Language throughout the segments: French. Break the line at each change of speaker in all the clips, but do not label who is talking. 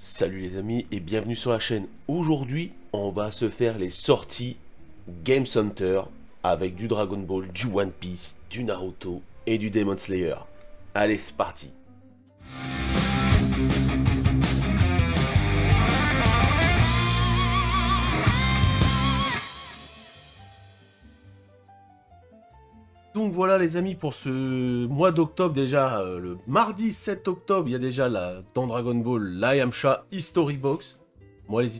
Salut les amis et bienvenue sur la chaîne. Aujourd'hui, on va se faire les sorties Game Center avec du Dragon Ball, du One Piece, du Naruto et du Demon Slayer. Allez, c'est parti. Donc voilà les amis pour ce mois d'octobre déjà, le mardi 7 octobre, il y a déjà dans Dragon Ball la Yamcha History Box. Moi les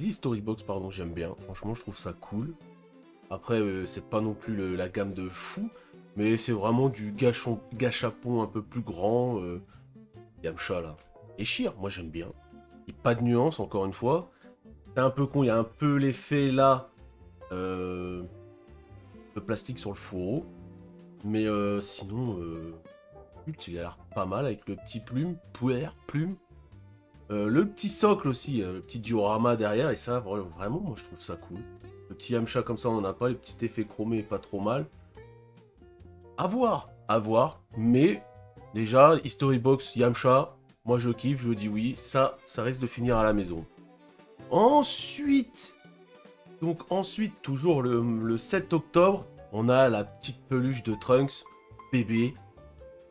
History Box pardon, j'aime bien, franchement je trouve ça cool. Après c'est pas non plus la gamme de fou, mais c'est vraiment du gachapon un peu plus grand, Yamcha là. Et Shir, moi j'aime bien. Et pas de nuance encore une fois. C'est un peu con, il y a un peu l'effet là, le plastique sur le fourreau. Mais sinon, il a l'air pas mal avec le petit plume. Le petit socle aussi, le petit diorama derrière, et ça, vraiment, moi je trouve ça cool. Le petit Yamcha comme ça, on n'en a pas, les petits effets chromés, pas trop mal. À voir, mais déjà, History Box Yamcha, moi je kiffe, je dis oui, ça risque de finir à la maison. Ensuite, toujours le 7 octobre, on a la petite peluche de Trunks, bébé.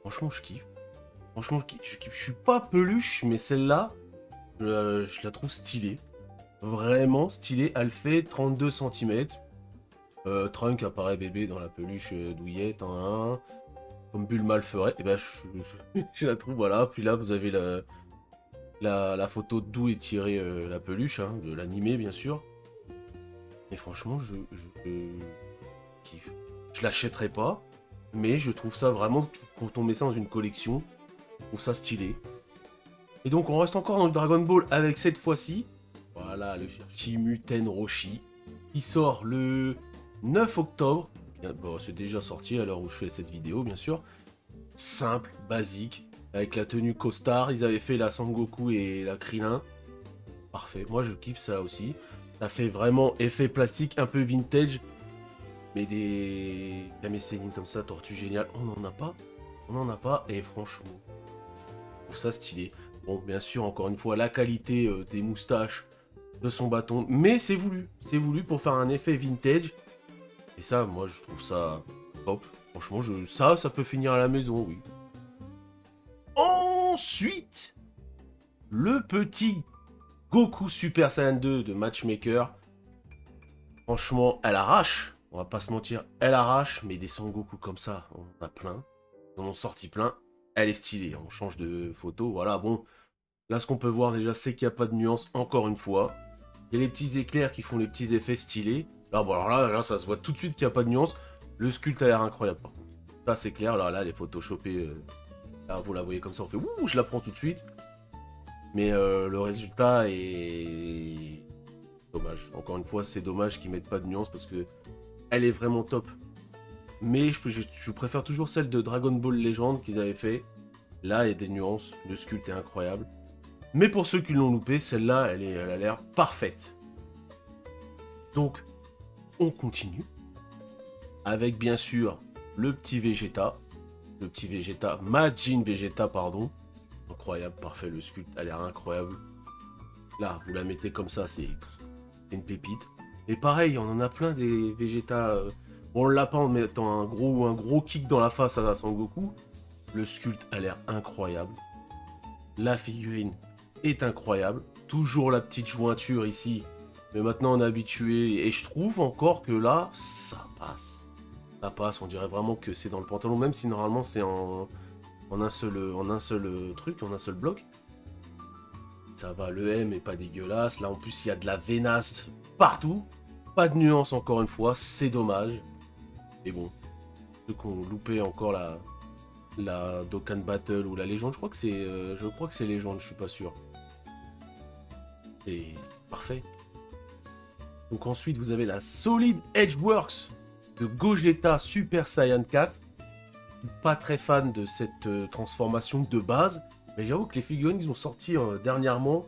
Franchement, je kiffe. Franchement, je kiffe. Je suis pas peluche, mais celle-là, je la trouve stylée. Vraiment stylée. Elle fait 32 cm. Trunks apparaît bébé dans la peluche douillette, comme Bulma le ferait. Et ben, je la trouve, voilà. Puis là, vous avez la photo d'où est tirée la peluche, de l'animé, bien sûr. Et franchement, je kiffe. Je l'achèterai pas, mais je trouve ça vraiment, quand on met ça dans une collection, je trouve ça stylé. Et donc on reste encore dans le Dragon Ball avec cette fois-ci, voilà, le Shimu Roshi, qui sort le 9 octobre. Bon, c'est déjà sorti à l'heure où je fais cette vidéo, bien sûr. Simple, basique, avec la tenue costard. Ils avaient fait la Sangoku et la Krillin. Parfait, moi je kiffe ça aussi. Ça fait vraiment effet plastique, un peu vintage. Mais des Kame Sennin comme ça, Tortue Géniale, on n'en a pas. On n'en a pas, et franchement, je trouve ça stylé. Bon, bien sûr, encore une fois, la qualité des moustaches, de son bâton, mais c'est voulu. C'est voulu pour faire un effet vintage. Et ça, moi, je trouve ça top. Franchement, ça peut finir à la maison, oui. Ensuite, le petit Goku Super Saiyan 2 de Matchmaker. Franchement, elle arrache. On va pas se mentir, elle arrache, mais des Son Goku comme ça, on en a plein. On en a sorti plein. Elle est stylée, on change de photo, voilà, bon. Là, ce qu'on peut voir déjà, c'est qu'il n'y a pas de nuance, encore une fois. Il y a les petits éclairs qui font les petits effets stylés. Là, bon, alors là, ça se voit tout de suite qu'il n'y a pas de nuance. Le sculpte a l'air incroyable, par contre. Ça, c'est clair, là, elle est photoshopée. Là, vous la voyez comme ça, on fait ouh, je la prends tout de suite. Mais le résultat est dommage. Encore une fois, c'est dommage qu'ils mettent pas de nuance parce que elle est vraiment top. Mais je préfère toujours celle de Dragon Ball Legend qu'ils avaient fait. Là, il y a des nuances. Le sculpte est incroyable. Mais pour ceux qui l'ont loupé, celle-là, elle a l'air parfaite. Donc, on continue. Avec, bien sûr, le petit Vegeta. Le petit Vegeta, Majin Vegeta, pardon. Incroyable, parfait. Le sculpte a l'air incroyable. Là, vous la mettez comme ça, c'est une pépite. Et pareil, on en a plein des Vegeta. On l'a pas en mettant un gros kick dans la face à Sangoku. Le sculpte a l'air incroyable. La figurine est incroyable. Toujours la petite jointure ici. Mais maintenant on est habitué. Et je trouve encore que là, ça passe. Ça passe, on dirait vraiment que c'est dans le pantalon. Même si normalement c'est en un seul truc, en un seul bloc. Ça va, le M est pas dégueulasse. Là en plus il y a de la vénasse partout. Pas de nuance encore une fois, c'est dommage. Et bon, ceux qui ont loupé encore la Dokkan Battle ou la légende, je crois que c'est légende, je suis pas sûr. Et parfait. Donc ensuite vous avez la Solid Edgeworks de Gogeta Super Saiyan 4. Pas très fan de cette transformation de base, mais j'avoue que les figurines qu'ils ont sorties dernièrement,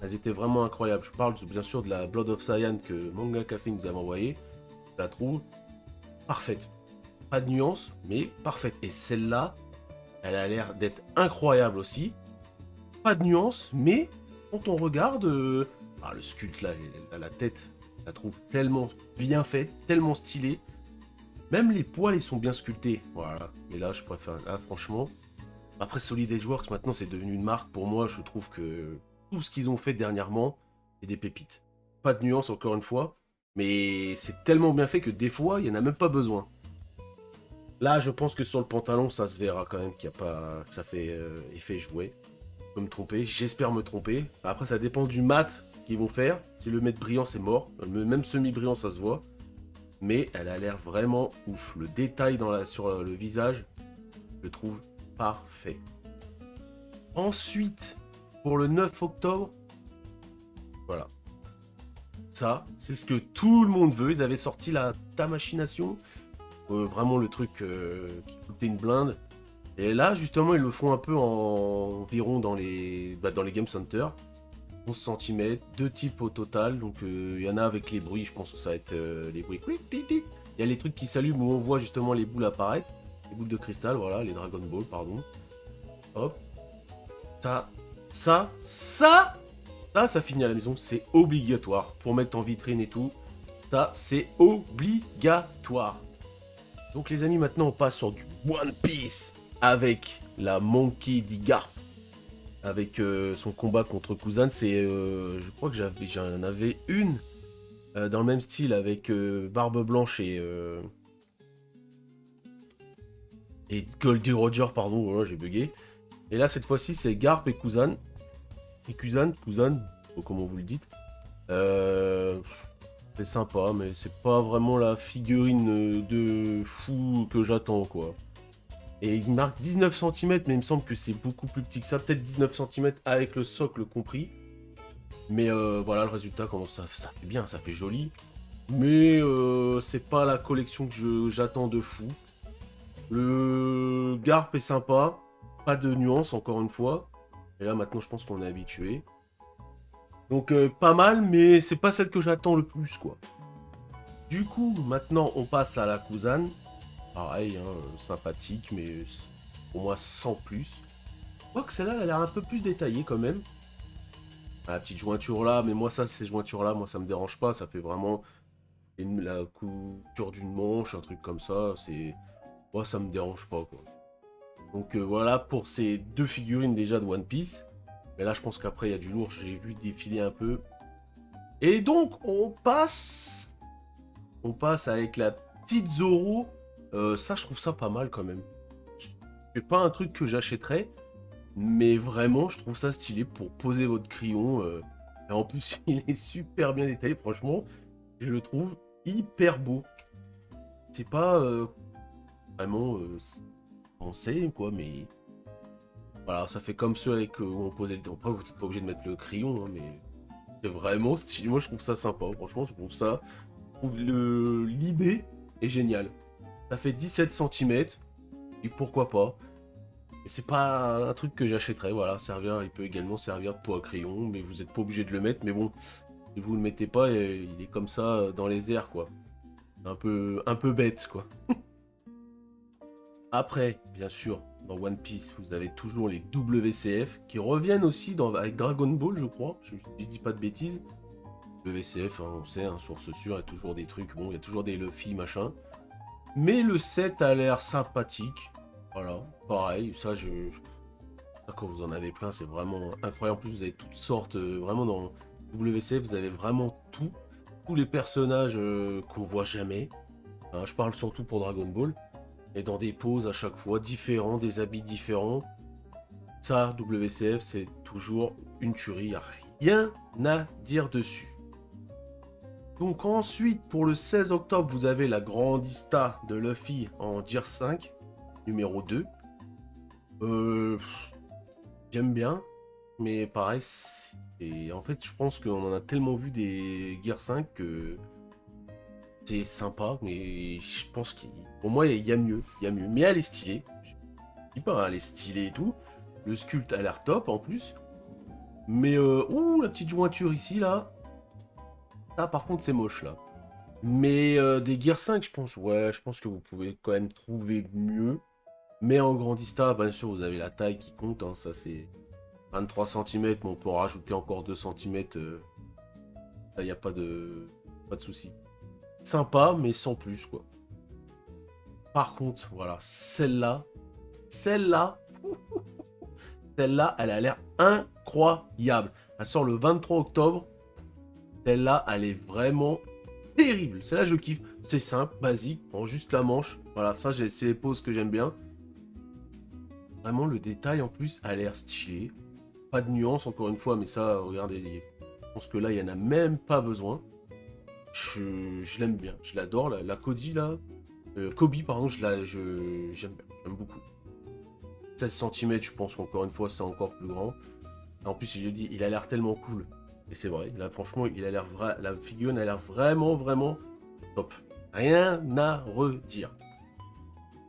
elles étaient vraiment incroyables. Je parle bien sûr de la Blood of Saiyan que Manga Café nous avait envoyé. Je la trouve parfaite. Pas de nuance, mais parfaite. Et celle-là, elle a l'air d'être incroyable aussi. Pas de nuance, mais quand on regarde, le sculpte là, la tête, je la trouve tellement bien faite, tellement stylée. Même les poils, ils sont bien sculptés. Voilà. Mais là, je préfère. Là, franchement. Après, Solid Edgeworks, maintenant, c'est devenu une marque. Pour moi, je trouve que tout ce qu'ils ont fait dernièrement, c'est des pépites. Pas de nuance, encore une fois. Mais c'est tellement bien fait que des fois, il n'y en a même pas besoin. Là, je pense que sur le pantalon, ça se verra quand même qu'il y a pas, que ça fait effet jouet. Je peux me tromper, j'espère me tromper. Après, ça dépend du mat qu'ils vont faire. Si le mat brillant, c'est mort. Même semi-brillant, ça se voit. Mais elle a l'air vraiment ouf. Le détail sur le visage, je le trouve parfait. Ensuite, pour le 9 octobre, voilà. Ça, c'est ce que tout le monde veut. Ils avaient sorti la Tamachination. Vraiment le truc qui coûtait une blinde. Et là, justement, ils le font un peu environ dans les Game Center. 11 cm, deux types au total. Donc, il y en a avec les bruits. Je pense que ça va être les bruits. Il y a les trucs qui s'allument où on voit justement les boules apparaître. Les boules de cristal, voilà, les Dragon Ball, pardon. Hop. Ça finit à la maison. C'est obligatoire pour mettre en vitrine et tout. Ça, c'est obligatoire. Donc les amis, maintenant on passe sur du One Piece avec la Monkey D. Garp, avec son combat contre Kuzan. C'est, je crois que j'en avais une dans le même style avec Barbe Blanche et Goldie Roger, pardon, voilà, j'ai bugué. Et là cette fois-ci c'est Garp et Kuzan. Et Kuzan, comment vous le dites. C'est sympa, mais c'est pas vraiment la figurine de fou que j'attends, quoi. Et il marque 19 cm, mais il me semble que c'est beaucoup plus petit que ça. Peut-être 19 cm avec le socle compris. Mais voilà, le résultat, comment ça fait bien, ça fait joli. Mais c'est pas la collection que j'attends de fou. Le Garp est sympa. Pas de nuance, encore une fois. Et là, maintenant, je pense qu'on est habitué. Donc pas mal, mais c'est pas celle que j'attends le plus, quoi. Du coup, maintenant, on passe à la Kuzan. Pareil, hein, sympathique, mais pour moi, sans plus. Je crois que celle-là, elle a l'air un peu plus détaillée, quand même. La petite jointure là, mais moi, ces jointures-là, moi, ça me dérange pas. Ça fait vraiment la couture d'une manche, un truc comme ça. Moi, ça me dérange pas, quoi. Donc voilà pour ces deux figurines déjà de One Piece. Mais là, je pense qu'après, il y a du lourd. J'ai vu défiler un peu. Et donc, on passe avec la petite Zoro. Ça, je trouve ça pas mal quand même. C'est pas un truc que j'achèterais. Mais vraiment, je trouve ça stylé pour poser votre crayon. Et en plus, il est super bien détaillé. Franchement, je le trouve hyper beau. C'est pas vraiment pensé, quoi. Mais voilà, ça fait comme ceux avec où on posait le... Après, vous n'êtes pas obligé de mettre le crayon, hein, mais c'est vraiment stylé. Moi, je trouve ça sympa. Franchement, je trouve ça... L'idée est géniale. Ça fait 17 cm. Et pourquoi pas. Mais c'est pas un truc que j'achèterais. Voilà, il peut également servir de pot à crayon. Mais vous n'êtes pas obligé de le mettre. Mais bon, si vous le mettez pas, il est comme ça dans les airs, quoi. Un peu bête, quoi. Après, bien sûr, dans One Piece, vous avez toujours les WCF qui reviennent aussi avec Dragon Ball, je crois. Je dis pas de bêtises. WCF, hein, on sait, hein, source sûre, il y a toujours des trucs, bon, il y a toujours des Luffy, machin. Mais le set a l'air sympathique. Voilà, pareil, ça, quand vous en avez plein, c'est vraiment incroyable. En plus, vous avez toutes sortes, vraiment dans WCF, vous avez vraiment tous les personnages qu'on voit jamais. Hein, je parle surtout pour Dragon Ball. Et dans des poses à chaque fois différents, des habits différents. Ça, WCF, c'est toujours une tuerie, il n'y a rien à dire dessus. Donc ensuite, pour le 16 octobre, vous avez la Grandista de Luffy en Gear 5, numéro 2. J'aime bien, mais pareil, en fait, je pense qu'on en a tellement vu des Gear 5 que c'est sympa, mais je pense pour moi, il y a mieux, Mais elle est stylée, je dis pas, hein, elle est stylée et tout. Le sculpte a l'air top en plus. Mais, ouh, la petite jointure ici, là. Ça, par contre, c'est moche, là. Mais des Gear 5, je pense, ouais, je pense que vous pouvez quand même trouver mieux. Mais en Grandista, bien sûr, vous avez la taille qui compte, hein, ça c'est 23 cm, mais on peut en rajouter encore 2 cm. Là, il n'y a pas de souci. Sympa, mais sans plus, quoi. Par contre, voilà, celle-là, celle-là, elle a l'air incroyable. Elle sort le 23 octobre. Celle-là, elle est vraiment terrible. Celle-là, je kiffe. C'est simple, basique, prends juste la manche. Voilà, ça, c'est les poses que j'aime bien. Vraiment, le détail, en plus, a l'air stylé. Pas de nuance, encore une fois, mais ça, regardez, je pense que là, il n'y en a même pas besoin. Je l'aime bien, je l'adore, la Cody, là. Kobe, pardon, j'aime bien, j'aime beaucoup. 16 cm, je pense qu'encore une fois, c'est encore plus grand. En plus, je le dis, il a l'air tellement cool. Et c'est vrai, là, franchement, il a l'air la figurine a l'air vraiment, vraiment top. Rien à redire.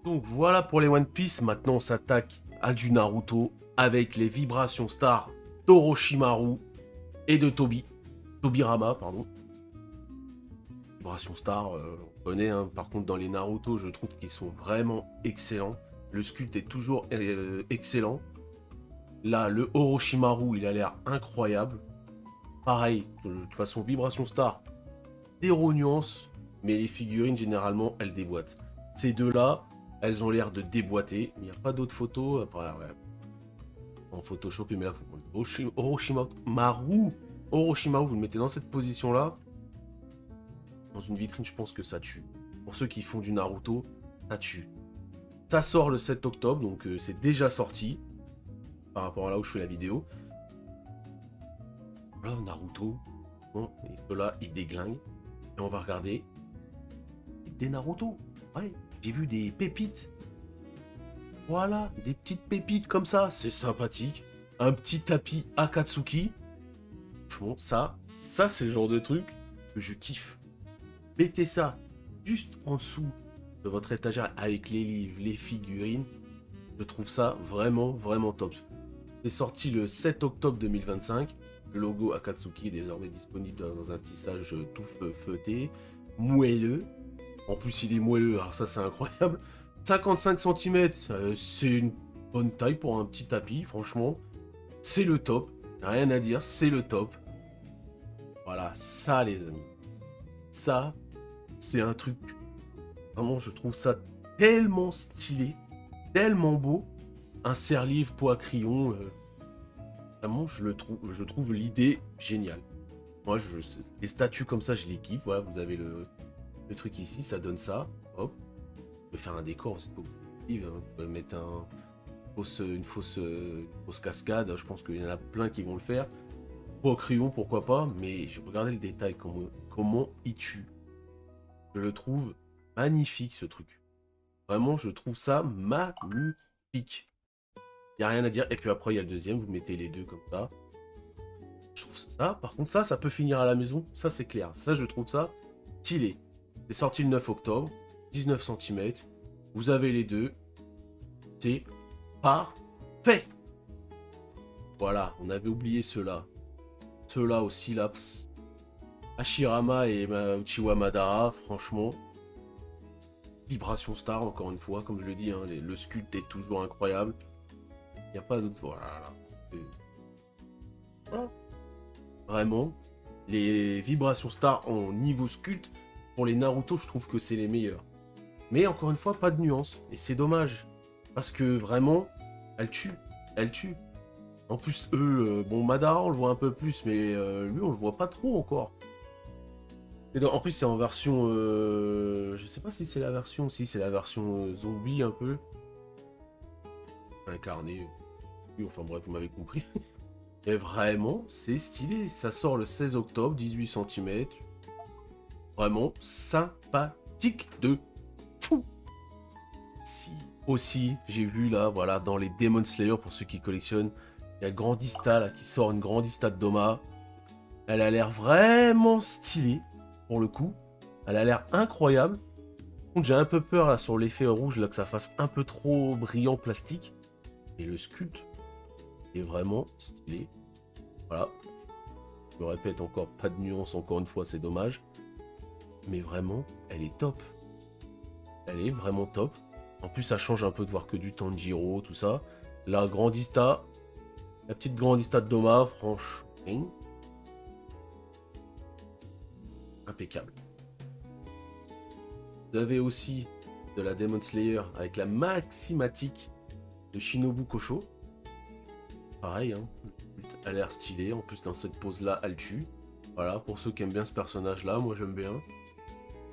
Donc voilà pour les One Piece. Maintenant, on s'attaque à du Naruto avec les vibrations stars d'Orochimaru et de Tobirama, pardon. Vibrations stars, on connaît, hein. Par contre, dans les Naruto, je trouve qu'ils sont vraiment excellents. Le sculpte est toujours excellent. Là, le Orochimaru, il a l'air incroyable. Pareil, de toute façon, vibration star, zéro nuance, mais les figurines, généralement, elles déboîtent. Ces deux-là, elles ont l'air de déboîter. Il n'y a pas d'autres photos. Après, ouais. En Photoshop, mais là, faut Orochimaru, vous le mettez dans cette position-là. Dans une vitrine, je pense que ça tue. Pour ceux qui font du Naruto, ça tue. Ça sort le 7 octobre, donc c'est déjà sorti. Par rapport à là où je fais la vidéo. Voilà, Naruto. Bon, et ceux-là, ils déglinguent. Et on va regarder des Naruto. Ouais, j'ai vu des pépites. Voilà, des petites pépites comme ça. C'est sympathique. Un petit tapis Akatsuki. Franchement, ça c'est le genre de truc que je kiffe. Mettez ça juste en dessous de votre étagère avec les livres, les figurines. Je trouve ça vraiment, vraiment top. C'est sorti le 7 octobre 2025. Le logo Akatsuki est désormais disponible dans un tissage tout feuilleté, moelleux. En plus, il est moelleux, alors ça, c'est incroyable. 55 cm, c'est une bonne taille pour un petit tapis, franchement. C'est le top. Rien à dire, c'est le top. Voilà, ça, les amis. Ça, c'est un truc... Vraiment, je trouve ça tellement stylé, tellement beau. Un serre-livre poids crayon... Vraiment, je trouve l'idée géniale. Moi, les statues comme ça, je les kiffe. Voilà, vous avez le truc ici, ça donne ça. Hop. Vous pouvez faire un décor, c'est pas possible. Vous pouvez mettre une fausse cascade. Je pense qu'il y en a plein qui vont le faire. Au crayon, pourquoi pas. Mais je regardais le détail, comment il tue. Je le trouve magnifique, ce truc. Vraiment, je trouve ça magnifique. Il n'y a rien à dire. Et puis après, il y a le deuxième. Vous mettez les deux comme ça. Je trouve ça. Par contre, ça peut finir à la maison. Ça, c'est clair. Ça, je trouve ça stylé. C'est sorti le 9 octobre. 19 cm. Vous avez les deux. C'est parfait. Voilà. On avait oublié ceux-là. Ceux-là aussi, là. Hashirama et Uchiwa Madara. Franchement. Vibration star, encore une fois. Comme je le dis, hein, le sculpte est toujours incroyable. Il n'y a pas d'autre... Voilà. Vraiment, les vibrations stars en niveau sculpte, pour les Naruto, je trouve que c'est les meilleurs. Mais encore une fois, pas de nuance. Et c'est dommage. Parce que vraiment, elle tue. Elle tue. En plus, eux, bon, Madara, on le voit un peu plus, mais lui, on le voit pas trop encore. En plus, c'est en version... je sais pas si c'est la version... Si, c'est la version zombie, un peu. Incarné. Enfin bref, vous m'avez compris. Et vraiment, c'est stylé. Ça sort le 16 octobre, 18 cm. Vraiment sympathique de fou. Si. Aussi, j'ai vu là, voilà, dans les Demon Slayer, pour ceux qui collectionnent, il y a Grandista là, qui sort une Grandista de Doma. Elle a l'air vraiment stylée, pour le coup. Elle a l'air incroyable. Par contre, j'ai un peu peur là, sur l'effet rouge, là, que ça fasse un peu trop brillant plastique. Et le sculpte est vraiment stylé. Voilà. Je me répète encore, pas de nuance encore une fois, c'est dommage. Mais vraiment, elle est top. Elle est vraiment top. En plus, ça change un peu de voir que du Tanjiro, tout ça. La Grandista, La petite grandista de Doma, franchement. Impeccable. Vous avez aussi de la Demon Slayer avec la maximatique de Shinobu Kosho. Pareil, hein. Elle a l'air stylée. En plus, dans cette pose-là, elle tue. Voilà, pour ceux qui aiment bien ce personnage-là, moi j'aime bien.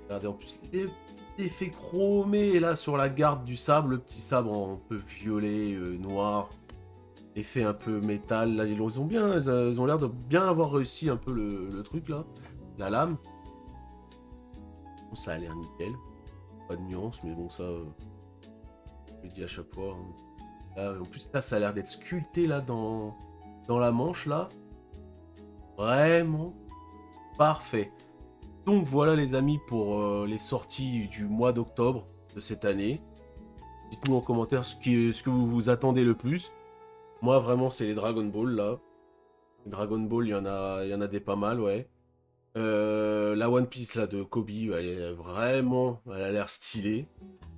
Regardez, en plus, les petits effets chromés là sur la garde du sabre. Le petit sabre un peu violet, noir. Effet un peu métal. Là, ils ont bien, ils ont l'air de bien avoir réussi un peu le truc là. La lame. Bon, ça a l'air nickel. Pas de nuance, mais bon, ça, je le dis à chaque fois. Hein. Là, en plus, là, ça a l'air d'être sculpté là dans la manche là. Vraiment parfait. Donc voilà les amis pour les sorties du mois d'octobre de cette année. Dites-nous en commentaire ce que vous vous attendez le plus. Moi vraiment c'est les Dragon Ball là. Les Dragon Ball il y en a des pas mal ouais. La One Piece là de Kobe, elle est vraiment, elle a l'air stylée.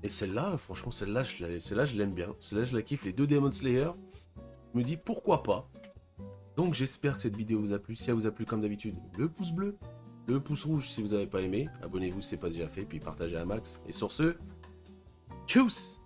Et celle-là, franchement celle-là je l'aime bien. Celle-là je la kiffe, les deux Demon Slayer. Je me dis pourquoi pas. Donc j'espère que cette vidéo vous a plu. Si elle vous a plu comme d'habitude, le pouce bleu, le pouce rouge si vous n'avez pas aimé. Abonnez-vous si ce n'est pas déjà fait, puis partagez à max. Et sur ce, tchuss!